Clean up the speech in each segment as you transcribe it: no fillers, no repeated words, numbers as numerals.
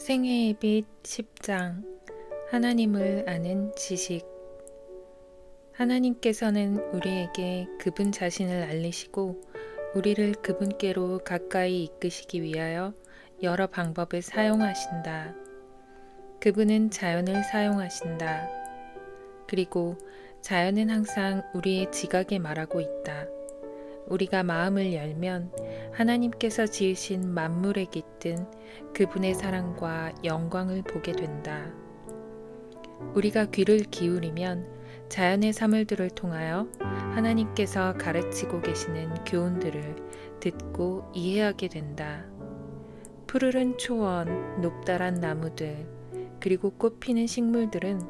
생애의 빛 10장 하나님을 아는 지식. 하나님께서는 우리에게 그분 자신을 알리시고 우리를 그분께로 가까이 이끄시기 위하여 여러 방법을 사용하신다. 그분은 자연을 사용하신다. 그리고 자연은 항상 우리의 지각에 말하고 있다. 우리가 마음을 열면 하나님께서 지으신 만물에 깃든 그분의 사랑과 영광을 보게 된다. 우리가 귀를 기울이면 자연의 사물들을 통하여 하나님께서 가르치고 계시는 교훈들을 듣고 이해하게 된다. 푸르른 초원, 높다란 나무들, 그리고 꽃피는 식물들은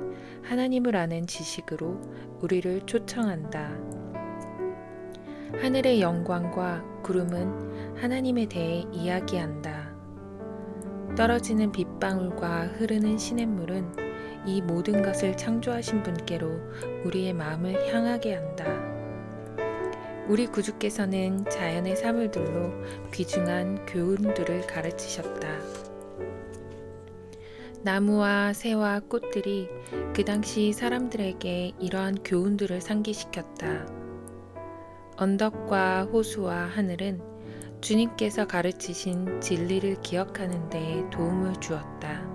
하나님을 아는 지식으로 우리를 초청한다. 하늘의 영광과 구름은 하나님에 대해 이야기한다. 떨어지는 빗방울과 흐르는 시냇물은 이 모든 것을 창조하신 분께로 우리의 마음을 향하게 한다. 우리 구주께서는 자연의 사물들로 귀중한 교훈들을 가르치셨다. 나무와 새와 꽃들이 그 당시 사람들에게 이러한 교훈들을 상기시켰다. 언덕과 호수와 하늘은 주님께서 가르치신 진리를 기억하는 데 도움을 주었다.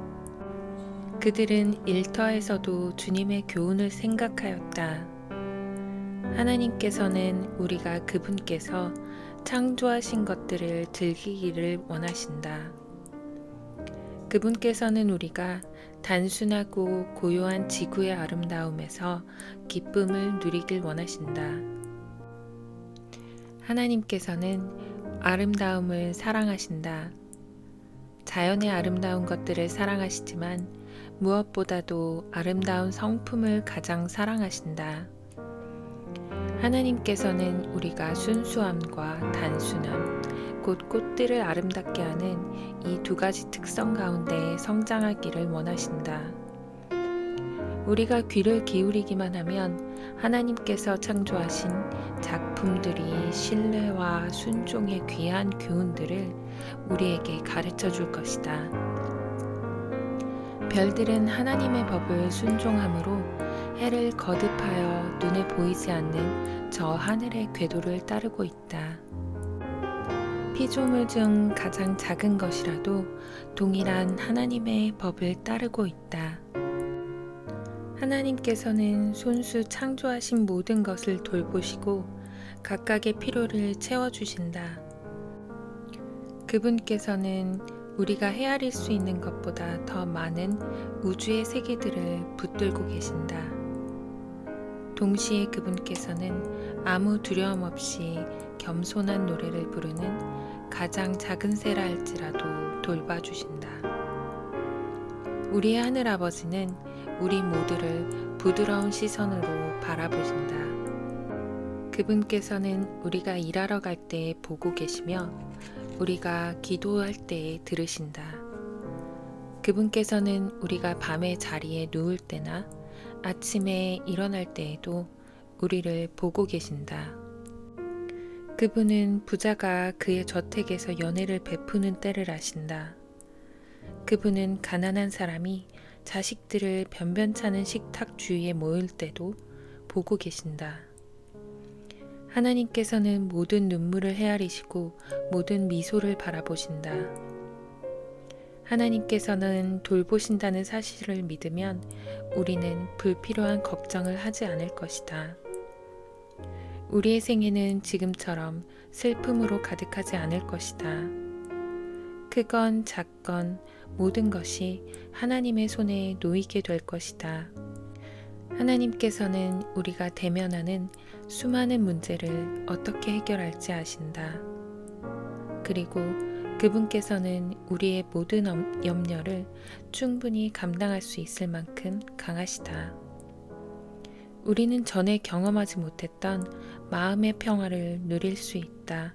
그들은 일터에서도 주님의 교훈을 생각하였다. 하나님께서는 우리가 그분께서 창조하신 것들을 즐기기를 원하신다. 그분께서는 우리가 단순하고 고요한 지구의 아름다움에서 기쁨을 누리길 원하신다. 하나님께서는 아름다움을 사랑하신다. 자연의 아름다운 것들을 사랑하시지만 무엇보다도 아름다운 성품을 가장 사랑하신다. 하나님께서는 우리가 순수함과 단순함, 곧 꽃들을 아름답게 하는 이 두 가지 특성 가운데 성장하기를 원하신다. 우리가 귀를 기울이기만 하면 하나님께서 창조하신 작품들이 신뢰와 순종의 귀한 교훈들을 우리에게 가르쳐 줄 것이다. 별들은 하나님의 법을 순종함으로 해를 거듭하여 눈에 보이지 않는 저 하늘의 궤도를 따르고 있다. 피조물 중 가장 작은 것이라도 동일한 하나님의 법을 따르고 있다. 하나님께서는 손수 창조하신 모든 것을 돌보시고 각각의 필요를 채워주신다. 그분께서는 우리가 헤아릴 수 있는 것보다 더 많은 우주의 세계들을 붙들고 계신다. 동시에 그분께서는 아무 두려움 없이 겸손한 노래를 부르는 가장 작은 새라 할지라도 돌봐주신다. 우리의 하늘아버지는 우리 모두를 부드러운 시선으로 바라보신다. 그분께서는 우리가 일하러 갈 때 보고 계시며 우리가 기도할 때 들으신다. 그분께서는 우리가 밤에 자리에 누울 때나 아침에 일어날 때에도 우리를 보고 계신다. 그분은 부자가 그의 저택에서 연회를 베푸는 때를 아신다. 그분은 가난한 사람이 자식들을 변변찮은 식탁 주위에 모일 때도 보고 계신다. 하나님께서는 모든 눈물을 헤아리시고 모든 미소를 바라보신다. 하나님께서는 돌보신다는 사실을 믿으면 우리는 불필요한 걱정을 하지 않을 것이다. 우리의 생애는 지금처럼 슬픔으로 가득하지 않을 것이다. 크건 작건 모든 것이 하나님의 손에 놓이게 될 것이다. 하나님께서는 우리가 대면하는 수많은 문제를 어떻게 해결할지 아신다. 그리고 그분께서는 우리의 모든 염려를 충분히 감당할 수 있을 만큼 강하시다. 우리는 전에 경험하지 못했던 마음의 평화를 누릴 수 있다.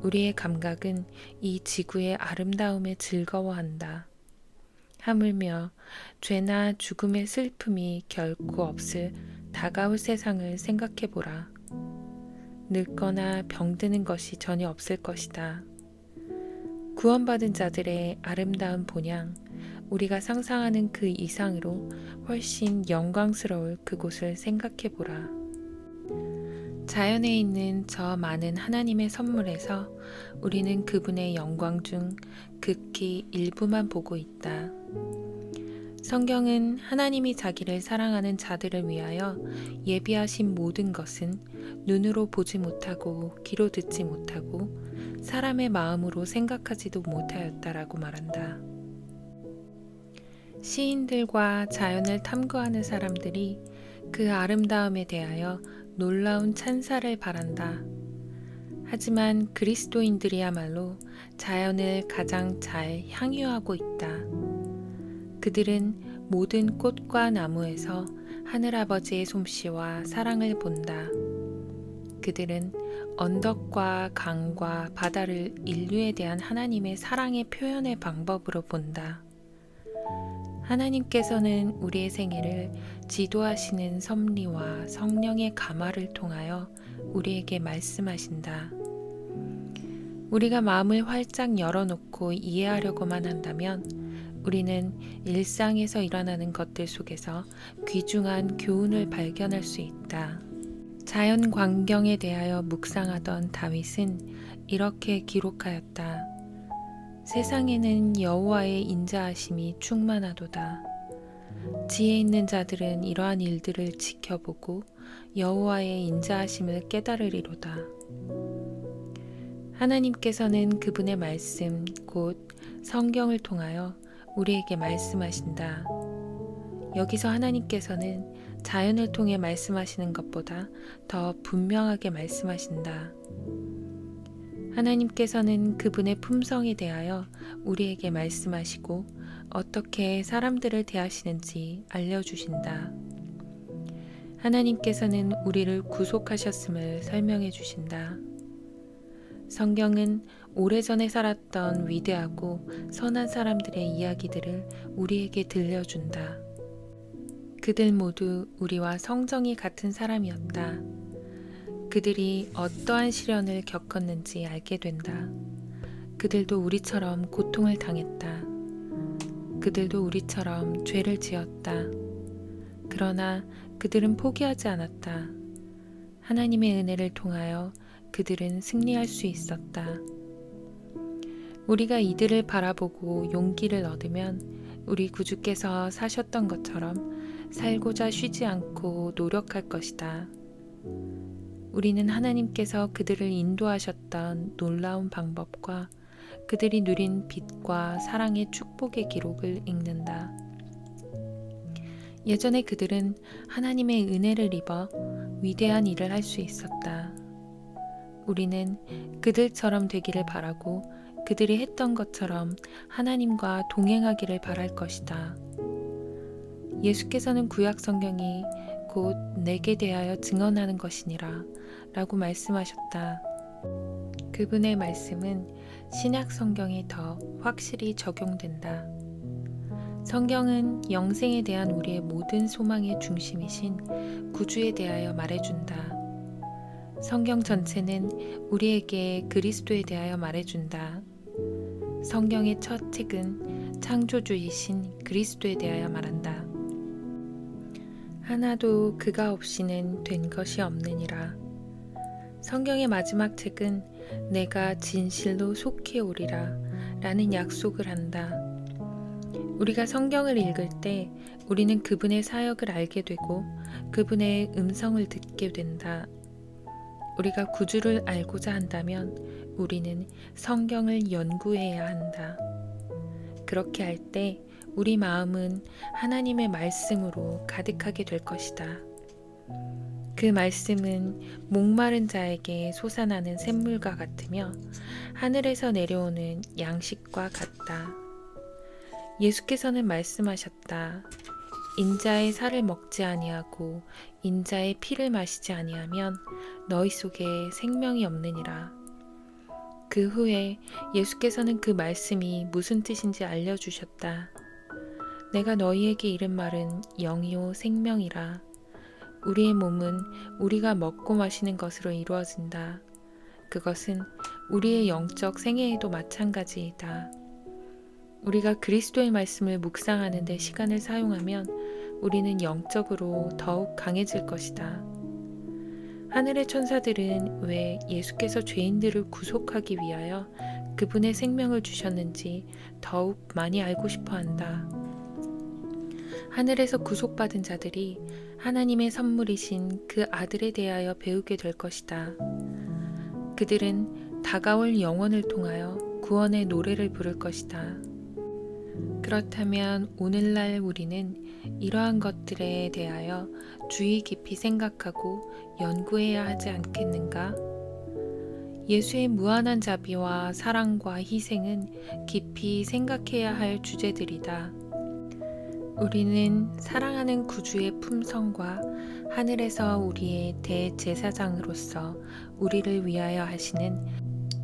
우리의 감각은 이 지구의 아름다움에 즐거워한다. 하물며 죄나 죽음의 슬픔이 결코 없을 다가올 세상을 생각해보라. 늙거나 병드는 것이 전혀 없을 것이다. 구원받은 자들의 아름다운 본향, 우리가 상상하는 그 이상으로 훨씬 영광스러울 그곳을 생각해 보라. 자연에 있는 저 많은 하나님의 선물에서 우리는 그분의 영광 중 극히 일부만 보고 있다. 성경은 하나님이 자기를 사랑하는 자들을 위하여 예비하신 모든 것은 눈으로 보지 못하고 귀로 듣지 못하고 사람의 마음으로 생각하지도 못하였다라고 말한다. 시인들과 자연을 탐구하는 사람들이 그 아름다움에 대하여 놀라운 찬사를 바란다. 하지만 그리스도인들이야말로 자연을 가장 잘 향유하고 있다. 그들은 모든 꽃과 나무에서 하늘아버지의 솜씨와 사랑을 본다. 그들은 언덕과 강과 바다를 인류에 대한 하나님의 사랑의 표현의 방법으로 본다. 하나님께서는 우리의 생애를 지도하시는 섭리와 성령의 가마를 통하여 우리에게 말씀하신다. 우리가 마음을 활짝 열어놓고 이해하려고만 한다면 우리는 일상에서 일어나는 것들 속에서 귀중한 교훈을 발견할 수 있다. 자연 광경에 대하여 묵상하던 다윗은 이렇게 기록하였다. 세상에는 여호와의 인자하심이 충만하도다. 지혜 있는 자들은 이러한 일들을 지켜보고 여호와의 인자하심을 깨달으리로다. 하나님께서는 그분의 말씀, 곧 성경을 통하여 우리에게 말씀하신다. 여기서 하나님께서는 자연을 통해 말씀하시는 것보다 더 분명하게 말씀하신다. 하나님께서는 그분의 품성에 대하여 우리에게 말씀하시고 어떻게 사람들을 대하시는지 알려주신다. 하나님께서는 우리를 구속하셨음을 설명해 주신다. 성경은 오래전에 살았던 위대하고 선한 사람들의 이야기들을 우리에게 들려준다. 그들 모두 우리와 성정이 같은 사람이었다. 그들이 어떠한 시련을 겪었는지 알게 된다. 그들도 우리처럼 고통을 당했다. 그들도 우리처럼 죄를 지었다. 그러나 그들은 포기하지 않았다. 하나님의 은혜를 통하여 그들은 승리할 수 있었다. 우리가 이들을 바라보고 용기를 얻으면 우리 구주께서 사셨던 것처럼 살고자 쉬지 않고 노력할 것이다. 우리는 하나님께서 그들을 인도하셨던 놀라운 방법과 그들이 누린 빛과 사랑의 축복의 기록을 읽는다. 예전에 그들은 하나님의 은혜를 입어 위대한 일을 할 수 있었다. 우리는 그들처럼 되기를 바라고 그들이 했던 것처럼 하나님과 동행하기를 바랄 것이다. 예수께서는 구약 성경이 곧 내게 대하여 증언하는 것이니라 라고 말씀하셨다. 그분의 말씀은 신약 성경에 더 확실히 적용된다. 성경은 영생에 대한 우리의 모든 소망의 중심이신 구주에 대하여 말해준다. 성경 전체는 우리에게 그리스도에 대하여 말해준다. 성경의 첫 책은 창조주이신 그리스도에 대하여 말한다. 하나도 그가 없이는 된 것이 없느니라. 성경의 마지막 책은 내가 진실로 속히 오리라 라는 약속을 한다. 우리가 성경을 읽을 때 우리는 그분의 사역을 알게 되고 그분의 음성을 듣게 된다. 우리가 구주를 알고자 한다면 우리는 성경을 연구해야 한다. 그렇게 할 때 우리 마음은 하나님의 말씀으로 가득하게 될 것이다. 그 말씀은 목마른 자에게 솟아나는 샘물과 같으며 하늘에서 내려오는 양식과 같다. 예수께서는 말씀하셨다. 인자의 살을 먹지 아니하고 인자의 피를 마시지 아니하면 너희 속에 생명이 없느니라. 그 후에 예수께서는 그 말씀이 무슨 뜻인지 알려주셨다. 내가 너희에게 이른 말은 영이요 생명이라. 우리의 몸은 우리가 먹고 마시는 것으로 이루어진다. 그것은 우리의 영적 생애에도 마찬가지이다. 우리가 그리스도의 말씀을 묵상하는 데 시간을 사용하면 우리는 영적으로 더욱 강해질 것이다. 하늘의 천사들은 왜 예수께서 죄인들을 구속하기 위하여 그분의 생명을 주셨는지 더욱 많이 알고 싶어 한다. 하늘에서 구속받은 자들이 하나님의 선물이신 그 아들에 대하여 배우게 될 것이다. 그들은 다가올 영원을 통하여 구원의 노래를 부를 것이다. 그렇다면 오늘날 우리는 이러한 것들에 대하여 주의 깊이 생각하고 연구해야 하지 않겠는가? 예수의 무한한 자비와 사랑과 희생은 깊이 생각해야 할 주제들이다. 우리는 사랑하는 구주의 품성과 하늘에서 우리의 대제사장으로서 우리를 위하여 하시는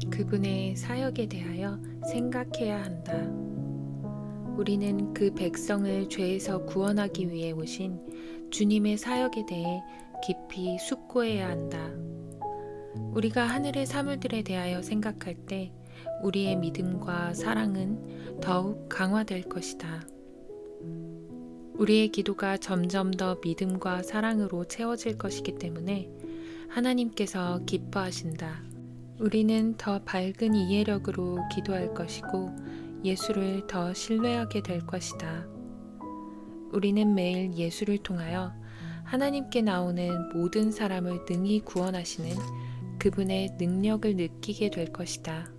그분의 사역에 대하여 생각해야 한다. 우리는 그 백성을 죄에서 구원하기 위해 오신 주님의 사역에 대해 깊이 숙고해야 한다. 우리가 하늘의 사물들에 대하여 생각할 때 우리의 믿음과 사랑은 더욱 강화될 것이다. 우리의 기도가 점점 더 믿음과 사랑으로 채워질 것이기 때문에 하나님께서 기뻐하신다. 우리는 더 밝은 이해력으로 기도할 것이고 예수를 더 신뢰하게 될 것이다. 우리는 매일 예수를 통하여 하나님께 나오는 모든 사람을 능히 구원하시는 그분의 능력을 느끼게 될 것이다.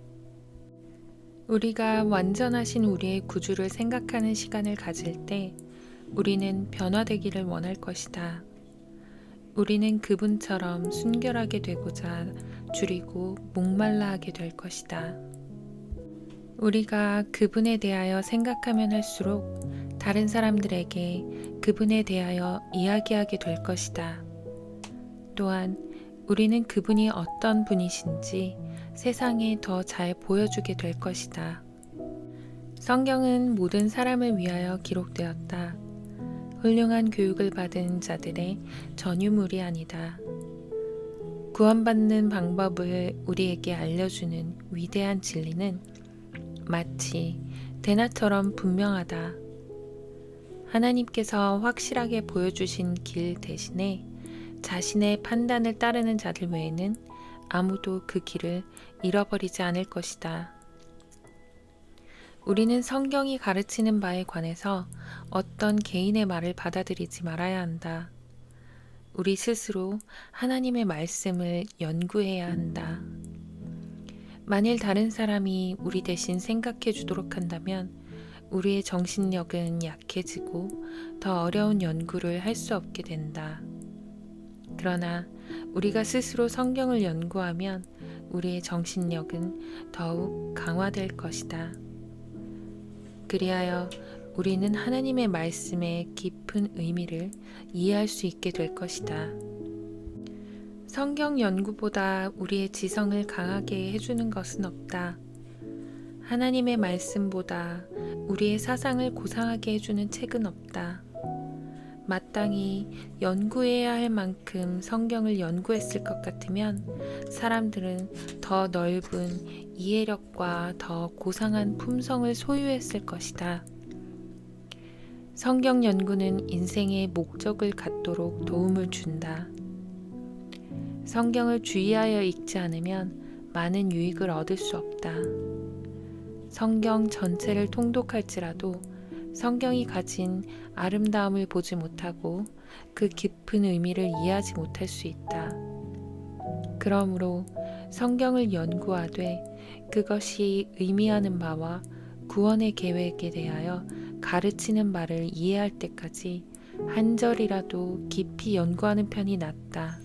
우리가 완전하신 우리의 구주를 생각하는 시간을 가질 때 우리는 변화되기를 원할 것이다. 우리는 그분처럼 순결하게 되고자 줄이고 목말라 하게 될 것이다. 우리가 그분에 대하여 생각하면 할수록 다른 사람들에게 그분에 대하여 이야기하게 될 것이다. 또한 우리는 그분이 어떤 분이신지 세상에 더 잘 보여주게 될 것이다. 성경은 모든 사람을 위하여 기록되었다. 훌륭한 교육을 받은 자들의 전유물이 아니다. 구원받는 방법을 우리에게 알려주는 위대한 진리는 마치 대낮처럼 분명하다. 하나님께서 확실하게 보여주신 길 대신에 자신의 판단을 따르는 자들 외에는 아무도 그 길을 잃어버리지 않을 것이다. 우리는 성경이 가르치는 바에 관해서 어떤 개인의 말을 받아들이지 말아야 한다. 우리 스스로 하나님의 말씀을 연구해야 한다. 만일 다른 사람이 우리 대신 생각해 주도록 한다면 우리의 정신력은 약해지고 더 어려운 연구를 할 수 없게 된다. 그러나 우리가 스스로 성경을 연구하면 우리의 정신력은 더욱 강화될 것이다. 그리하여 우리는 하나님의 말씀의 깊은 의미를 이해할 수 있게 될 것이다. 성경 연구보다 우리의 지성을 강하게 해주는 것은 없다. 하나님의 말씀보다 우리의 사상을 고상하게 해주는 책은 없다. 마땅히 연구해야 할 만큼 성경을 연구했을 것 같으면 사람들은 더 넓은 이해력과 더 고상한 품성을 소유했을 것이다. 성경 연구는 인생의 목적을 갖도록 도움을 준다. 성경을 주의하여 읽지 않으면 많은 유익을 얻을 수 없다. 성경 전체를 통독할지라도 성경이 가진 아름다움을 보지 못하고 그 깊은 의미를 이해하지 못할 수 있다. 그러므로 성경을 연구하되 그것이 의미하는 바와 구원의 계획에 대하여 가르치는 바를 이해할 때까지 한 절이라도 깊이 연구하는 편이 낫다.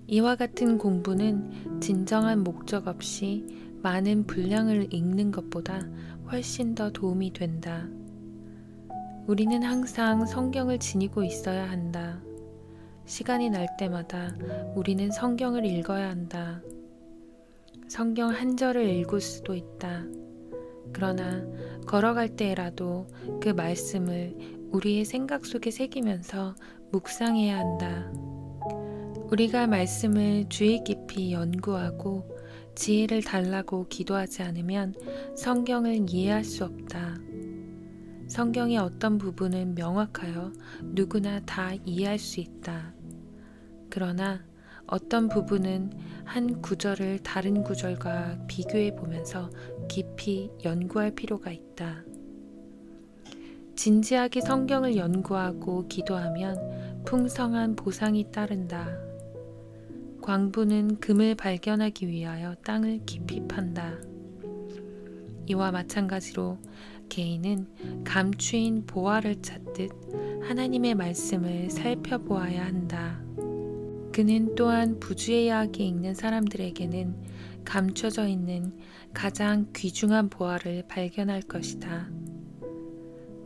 이와 같은 공부는 진정한 목적 없이 많은 분량을 읽는 것보다 훨씬 더 도움이 된다. 우리는 항상 성경을 지니고 있어야 한다. 시간이 날 때마다 우리는 성경을 읽어야 한다. 성경 한 절을 읽을 수도 있다. 그러나 걸어갈 때라도 그 말씀을 우리의 생각 속에 새기면서 묵상해야 한다. 우리가 말씀을 주의 깊이 연구하고 지혜를 달라고 기도하지 않으면 성경을 이해할 수 없다. 성경의 어떤 부분은 명확하여 누구나 다 이해할 수 있다. 그러나 어떤 부분은 한 구절을 다른 구절과 비교해 보면서 깊이 연구할 필요가 있다. 진지하게 성경을 연구하고 기도하면 풍성한 보상이 따른다. 광부는 금을 발견하기 위하여 땅을 깊이 판다. 이와 마찬가지로 개인은 감추인 보화를 찾듯 하나님의 말씀을 살펴보아야 한다. 그는 또한 부주의하게 읽는 사람들에게는 감춰져 있는 가장 귀중한 보화를 발견할 것이다.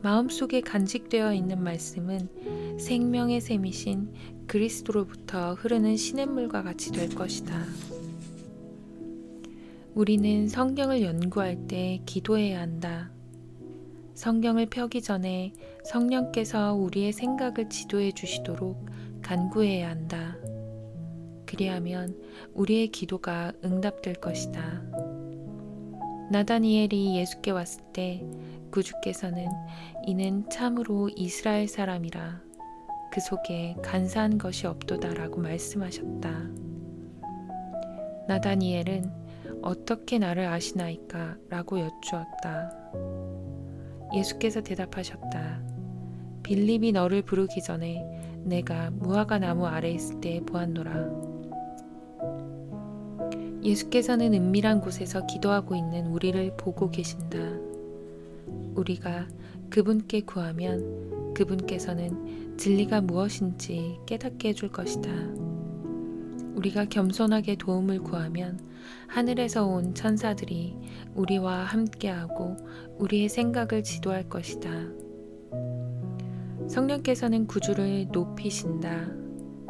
마음속에 간직되어 있는 말씀은 생명의 샘이신 그리스도로부터 흐르는 시냇물과 같이 될 것이다. 우리는 성경을 연구할 때 기도해야 한다. 성경을 펴기 전에 성령께서 우리의 생각을 지도해 주시도록 간구해야 한다. 그리하면 우리의 기도가 응답될 것이다. 나다니엘이 예수께 왔을 때 구주께서는 이는 참으로 이스라엘 사람이라 그 속에 간사한 것이 없도다라고 말씀하셨다. 나다니엘은 어떻게 나를 아시나이까? 라고 여쭈었다. 예수께서 대답하셨다. 빌립이 너를 부르기 전에 내가 무화과 나무 아래 있을 때 보았노라. 예수께서는 은밀한 곳에서 기도하고 있는 우리를 보고 계신다. 우리가 그분께 구하면 그분께서는 진리가 무엇인지 깨닫게 해줄 것이다. 우리가 겸손하게 도움을 구하면 하늘에서 온 천사들이 우리와 함께하고 우리의 생각을 지도할 것이다. 성령께서는 구주를 높이신다.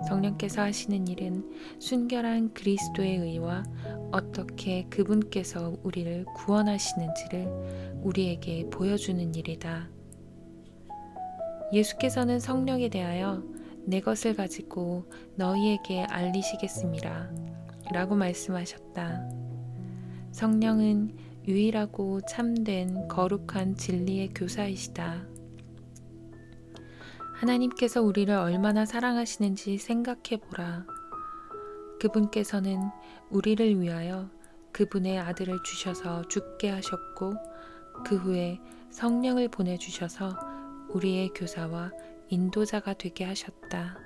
성령께서 하시는 일은 순결한 그리스도의 의와 어떻게 그분께서 우리를 구원하시는지를 우리에게 보여주는 일이다. 예수께서는 성령에 대하여 내 것을 가지고 너희에게 알리시겠습니다. 라고 말씀하셨다. 성령은 유일하고 참된 거룩한 진리의 교사이시다. 하나님께서 우리를 얼마나 사랑하시는지 생각해 보라. 그분께서는 우리를 위하여 그분의 아들을 주셔서 죽게 하셨고 그 후에 성령을 보내주셔서 우리의 교사와 인도자가 되게 하셨다.